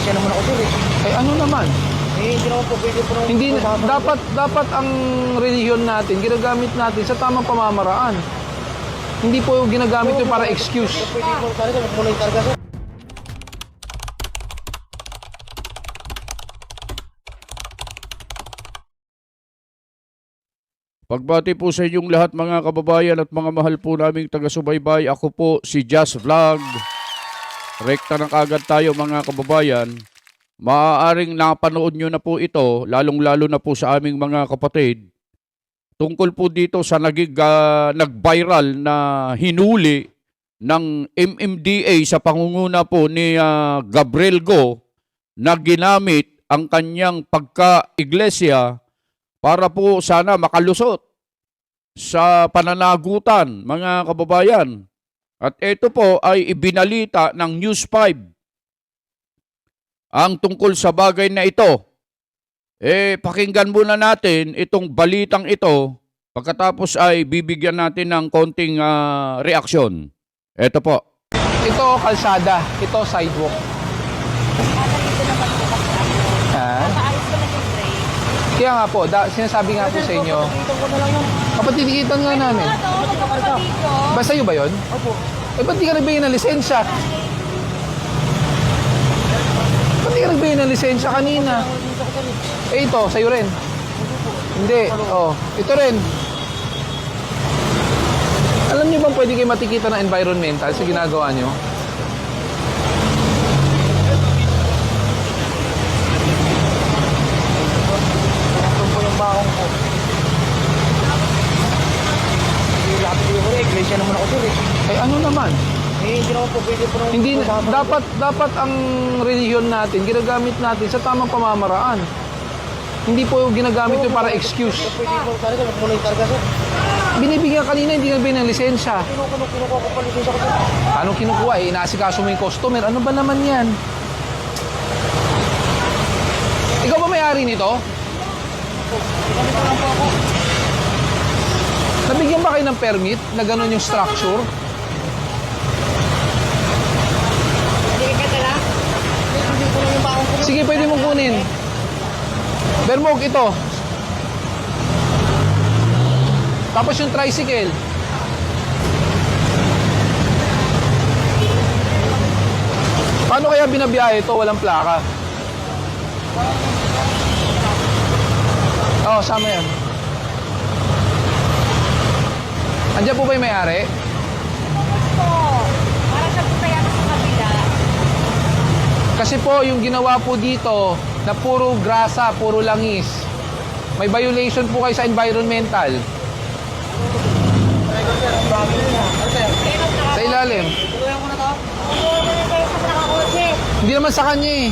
iglesia naman ako sir eh. Ay ano naman? Hindi naman po pwede po naman. Hindi, dapat ang relihiyon natin, ginagamit natin sa tamang pamamaraan. Hindi po ginagamit yung para excuse. Pwede po talaga, magmulay talaga sir. Pagbati po sa inyong lahat mga kababayan at mga mahal po naming taga-subaybay. Ako po si Just Vlog. Rekta na kagad tayo mga kababayan. Maaaring napanood nyo na po ito, lalong-lalo na po sa aming mga kapatid. Tungkol po dito sa nag-viral na hinuli ng MMDA sa pangunguna po ni Gabriel Go na ginamit ang kanyang pagka-iglesia para po sana makalusot sa pananagutan, mga kababayan. At ito po ay ibinalita ng News 5. Ang tungkol sa bagay na ito, pakinggan muna natin itong balitang ito. Pagkatapos ay bibigyan natin ng konting reaksyon. Ito po. Ito kalsada, ito sidewalk. Kaya nga po, sinasabi nga po sa inyo, kapatitikitan nga namin. Ba sa'yo ba yun? Opo. Ba't di ka nagbigay ng lisensya? Ba't di ka nagbigay ng lisensya kanina? Ito, sa'yo rin. Hindi, ito rin. Alam niyo bang pwede kayo matikita ng environmental sa ginagawa niyo? Bakong po. Iglesia naman ako sir eh. Ay ano naman? Hindi naman po pwede po naman. Hindi, dapat ang relihiyon natin, ginagamit natin sa tamang pamamaraan. Hindi po ginagamit yung para excuse. Pwede po talaga, magmulay talaga sir. Binibigyan kanina, hindi nagbigay ng lisensya. Kinukuha ko pa lisensya ko sir. Anong kinukuha? Inaasikaso mo yung customer. Ano ba naman yan? Ikaw ba may-ari nito? Nabigyan ba kayo ng permit na gano'n yung structure? Sige, pwede mong kunin. Bermog, ito. Tapos yung tricycle. Paano kaya binabiyahe ito? Walang plaka. Oo, sama yan. Andiyan po ba yung may-ari? Po. Para sa putaya sa kabila. Kasi po, yung ginawa po dito na puro grasa, puro langis. May violation po kayo sa environmental. Sa ilalim. Hindi naman sa kanya eh.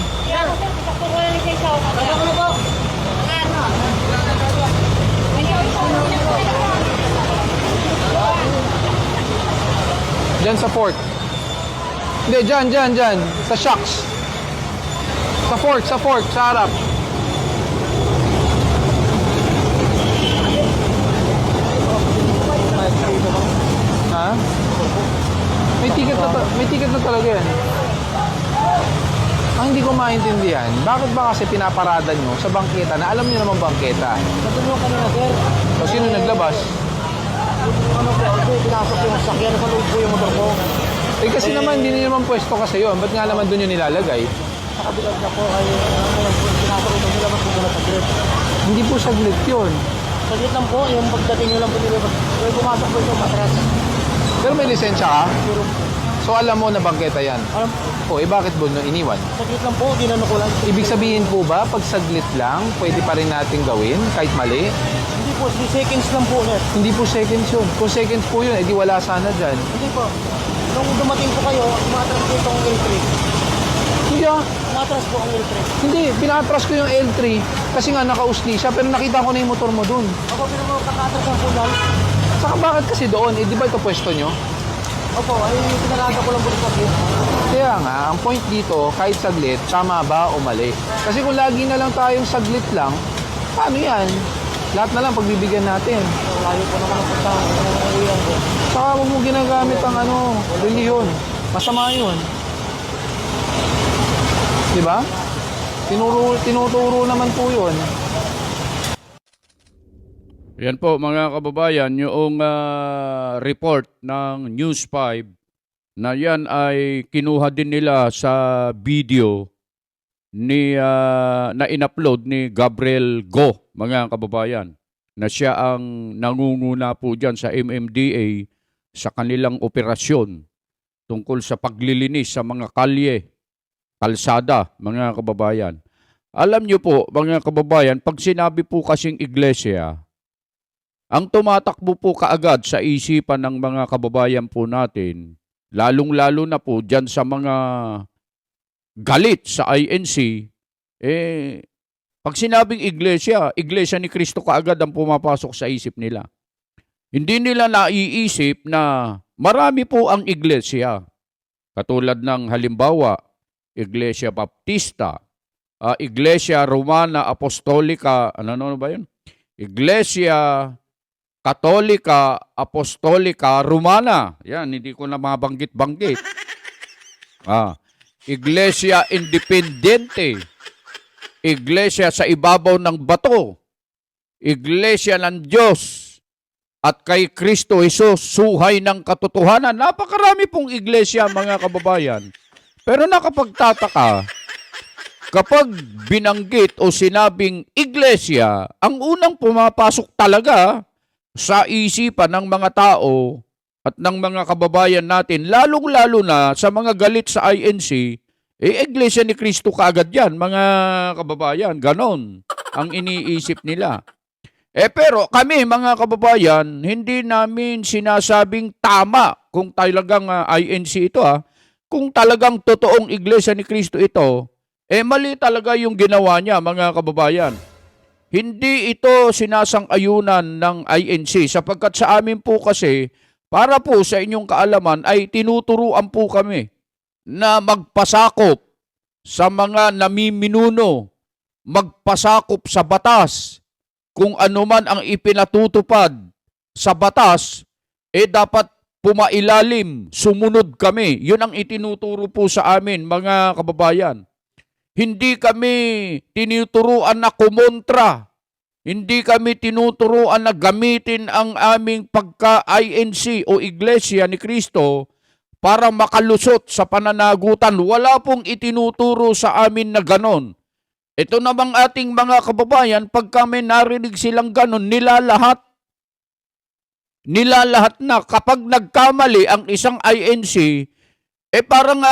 Diyan sa fork. Hindi, dyan. Sa shocks. Sa fork, sa harap. Ha? May ticket na talaga yan. Ang hindi ko maintindihan, bakit ba kasi pinaparada nyo sa bangketa na alam nyo naman bangketa? Natulungan ka na sir. So, sino naglabas? Ano po, pinasok yung sakyan sa loob po yung motor ko. Eh kasi naman, hindi naman pwesto kasi yun. Ba't nga naman doon yung nilalagay? Sa kabilang na po ay pinasok ito nila mas muna sa grip. Hindi po saglit yun. Saglit lang po, yung pagdating nyo lang po nila. Yung pumasok po yung matras. Pero may lisensya ka? Pero So alam mo na bangketa yan. alam, O bakit mo iniwan? saglit lang po, ginano ko lang. Ibig sabihin po ba, pag saglit lang, pwede pa rin natin gawin kahit mali? Hindi po, 3 seconds lang po sir. Hindi po seconds yun. Kung seconds po yun, edi wala sana dyan. Hindi po. Nung dumating po kayo, umatras po itong L3. Hindi Umatras po ang L3. Hindi, pinatras ko yung L3 kasi nga nakausli siya pero nakita ko na yung motor mo dun. Ako pinakatras ang punan. Saka bakit kasi doon? Eh di ba ito pwesto nyo? Opo, ay pinalaga ko lang po sa saglit. Kaya nga, ang point dito, kahit saglit, tama ba o mali? Kasi kung lagi na lang tayong saglit lang, paano yan? Lahat na lang pagbibigyan natin. Layo po naman ang punta. Ang uwian ko. Saka huwag mo ginagamit ang relihiyon. Masama yun. Di ba? Tinuturo naman po yun. Yan po mga kababayan, yung report ng News 5 na yan ay kinuha din nila sa video na in-upload ni Gabriel Go, mga kababayan, na siya ang nangunguna po dyan sa MMDA sa kanilang operasyon tungkol sa paglilinis sa mga kalye, kalsada, mga kababayan. Alam niyo po, mga kababayan, pag sinabi po kasing iglesia, ang tumatakbo po kaagad sa isipan ng mga kababayan po natin, lalong-lalo na po dyan sa mga galit sa INC, pag sinabing iglesia, iglesia ni Cristo kaagad ang pumapasok sa isip nila. Hindi nila naiisip na marami po ang iglesia. Katulad ng halimbawa, Iglesia Baptista, Iglesia Romana Apostolica, ano ba yun? Iglesia Katolika Apostolica Romana. Yan, hindi ko na mabanggit-banggit. Iglesia Independente. Iglesia sa ibabaw ng bato. Iglesia ng Diyos. At kay Kristo Jesus, suhay ng katotohanan. Napakarami pong iglesia, mga kababayan. Pero nakapagtataka, kapag binanggit o sinabing iglesia, ang unang pumapasok talaga sa isipan ng mga tao at ng mga kababayan natin, lalong-lalo na sa mga galit sa INC, iglesia ni Cristo kaagad yan, mga kababayan. Ganon ang iniisip nila. Pero kami, mga kababayan, hindi namin sinasabing tama kung talagang INC ito. Kung talagang totoong iglesia ni Cristo ito, mali talaga yung ginawa niya, mga kababayan. Hindi ito sinasang-ayunan ng INC sapagkat sa amin po kasi, para po sa inyong kaalaman, ay tinuturuan po kami na magpasakop sa mga namiminuno, magpasakop sa batas. Kung ano man ang ipinatutupad sa batas, dapat pumailalim, sumunod kami. Yun ang itinuturo po sa amin, mga kababayan. Hindi kami tinuturuan na kumontra. Hindi kami tinuturuan na gamitin ang aming pagka-INC o Iglesia ni Cristo para makalusot sa pananagutan. Wala pong itinuturo sa amin na ganon. Ito namang ating mga kababayan, pag kami narinig silang ganon, nilalahat na kapag nagkamali ang isang INC, parang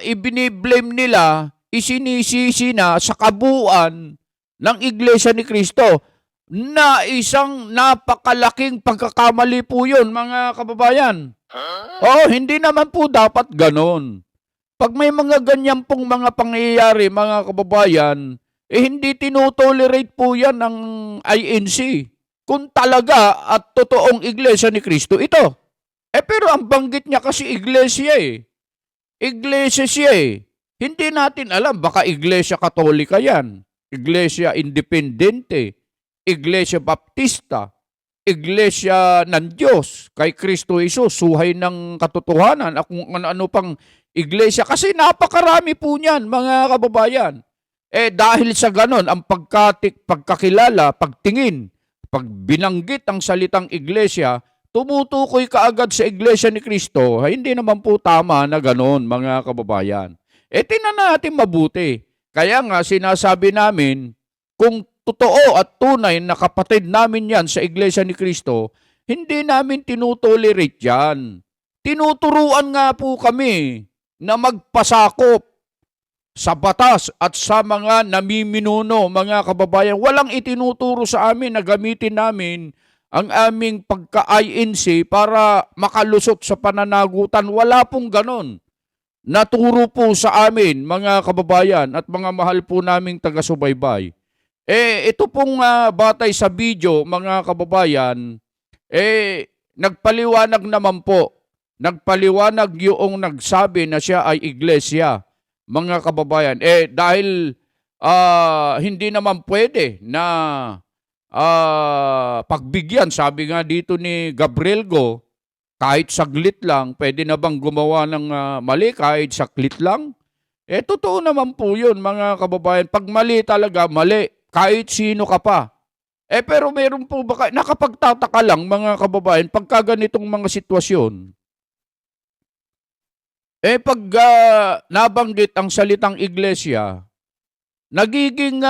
ibiniblame nila, isinisisi na sa kabuuan ng Iglesia ni Cristo na isang napakalaking pagkakamali po yun, mga kababayan. Hindi naman po dapat ganon. Pag may mga ganyan pong mga pangyayari, mga kababayan, hindi tinotolerate po yan ng INC. Kung talaga at totoong iglesia ni Cristo ito. Pero ang banggit niya kasi iglesia Iglesia siya Hindi natin alam, baka iglesia katolika yan, iglesia independente, iglesia baptista, iglesia ng Diyos, kay Kristo Jesus, suhay ng katotohanan, at kung ano-ano pang iglesia. Kasi napakarami po niyan, mga kababayan. Dahil sa ganon, ang pagkakilala, pagtingin, pag binanggit ang salitang iglesia, tumutukoy kaagad sa iglesia ni Kristo. Hindi naman po tama na ganon, mga kababayan. Tingnan natin mabuti. Kaya nga sinasabi namin, kung totoo at tunay na kapatid namin yan sa iglesia ni Kristo, hindi namin tinutolerate yan. Tinuturuan nga po kami na magpasakop sa batas at sa mga namiminuno, mga kababayan. Walang itinuturo sa amin na gamitin namin ang aming pagka-INC para makalusot sa pananagutan. Wala pong ganon. Naturo po sa amin, mga kababayan at mga mahal po naming taga-subaybay. Ito pong batay sa video, mga kababayan, nagpaliwanag naman po. Nagpaliwanag yung nagsabi na siya ay iglesia, mga kababayan. Dahil hindi naman pwede na pagbigyan, sabi nga dito ni Gabriel Go, kahit saglit lang, pwede na bang gumawa ng mali kahit saglit lang? Totoo naman po yun, mga kababayan. Pag mali talaga, mali. Kahit sino ka pa. Pero meron po ba, nakapagtataka lang, mga kababayan, pagka ganitong mga sitwasyon, pag nabanggit ang salitang iglesia, nagiging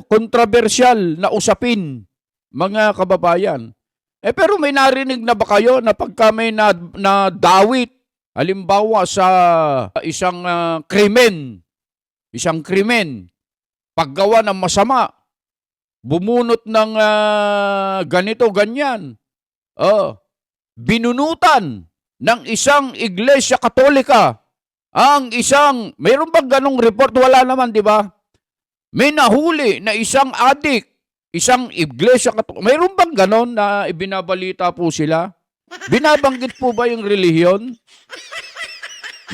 kontrobersyal na usapin, mga kababayan. Pero may narinig na ba kayo na pagka may nadawit, halimbawa sa isang krimen, paggawa ng masama, bumunot ng ganito, ganyan, binunutan ng isang iglesia katolika, mayroon bang ganong report? Wala naman, di ba? May nahuli na isang adik, isang iglesia katolika. Mayroon bang ganon na ibinabalita po sila? Binabanggit po ba yung relihiyon?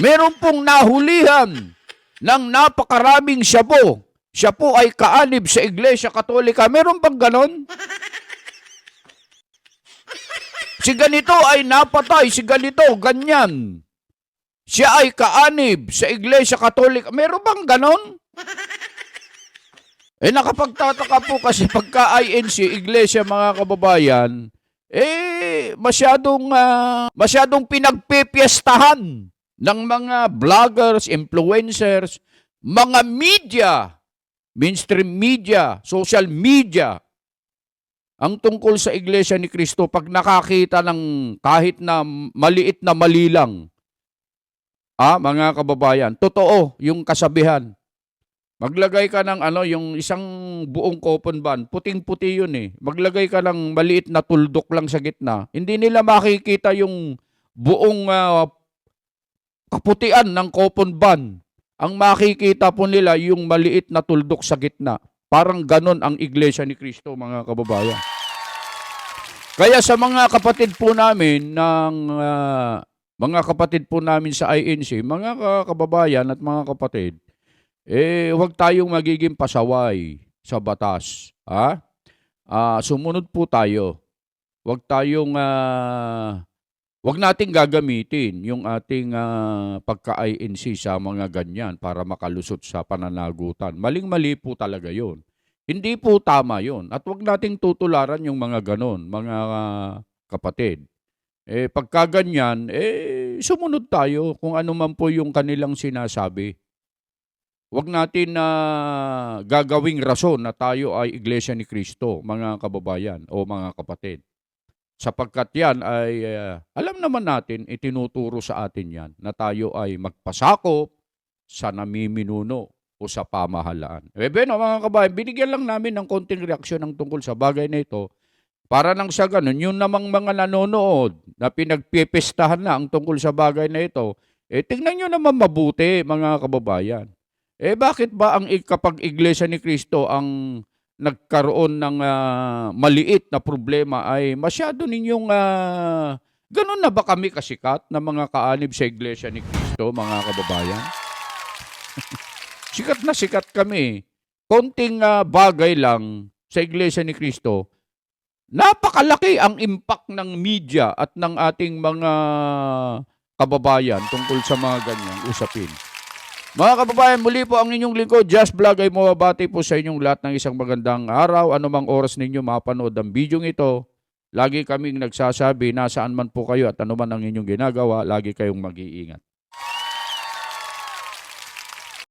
Meron pong nahulihan ng napakaraming shabu. Siya po ay kaanib sa iglesia katolika. Meron bang ganon? Si ganito ay napatay, si ganito, ganyan. Siya ay kaanib sa iglesia katolika. Meron bang ganon? Nakapagtataka po kasi pagka INC, iglesia, mga kababayan, masyadong pinagpipiestahan ng mga vloggers, influencers, mga media, mainstream media, social media, ang tungkol sa Iglesia ni Cristo pag nakakita ng kahit na maliit na mali lang. Mga kababayan, totoo yung kasabihan. Maglagay ka ng yung isang buong coupon ban, puting-puti yun eh. Maglagay ka ng maliit na tuldok lang sa gitna. Hindi nila makikita yung buong kaputian ng coupon ban. Ang makikita po nila yung maliit na tuldok sa gitna. Parang ganon ang Iglesia ni Cristo, mga kababayan. Kaya sa mga kapatid po namin sa INC, mga kababayan at mga kapatid, huwag tayong magiging pasaway sa batas. Sumunod po tayo. Huwag nating gagamitin yung ating pagka-INC sa mga ganyan para makalusot sa pananagutan. Maling-mali po talaga yun. Hindi po tama yun. At huwag nating tutularan yung mga ganon, mga kapatid. Pagka ganyan, sumunod tayo kung ano man po yung kanilang sinasabi. Huwag natin gagawing rason na tayo ay Iglesia ni Cristo, mga kababayan o mga kapatid. Sapagkat yan ay, alam naman natin, itinuturo sa atin yan na tayo ay magpasakop sa namiminuno o sa pamahalaan. Mga kabayan, binigyan lang namin ng konting reaksyon ng tungkol sa bagay na ito para nang sa ganun, yun namang mga nanonood na pinagpipestahan na ang tungkol sa bagay na ito, tingnan nyo naman mabuti, mga kababayan. Bakit ba kapag Iglesia ni Cristo ang nagkaroon ng maliit na problema ay masyado ninyong ganun na ba kami kasikat na mga kaanib sa Iglesia ni Cristo, mga kababayan? Sikat na sikat kami. Konting bagay lang sa Iglesia ni Cristo, napakalaki ang impact ng media at ng ating mga kababayan tungkol sa mga ganyang usapin. Mga kababayan, muli po ang inyong lingkod, Just Vlog, ay mababati po sa inyong lahat ng isang magandang araw. Anumang oras ninyo mapanood ang video ito, lagi kaming nagsasabi, nasaan man po kayo at anuman ang inyong ginagawa, lagi kayong mag-iingat.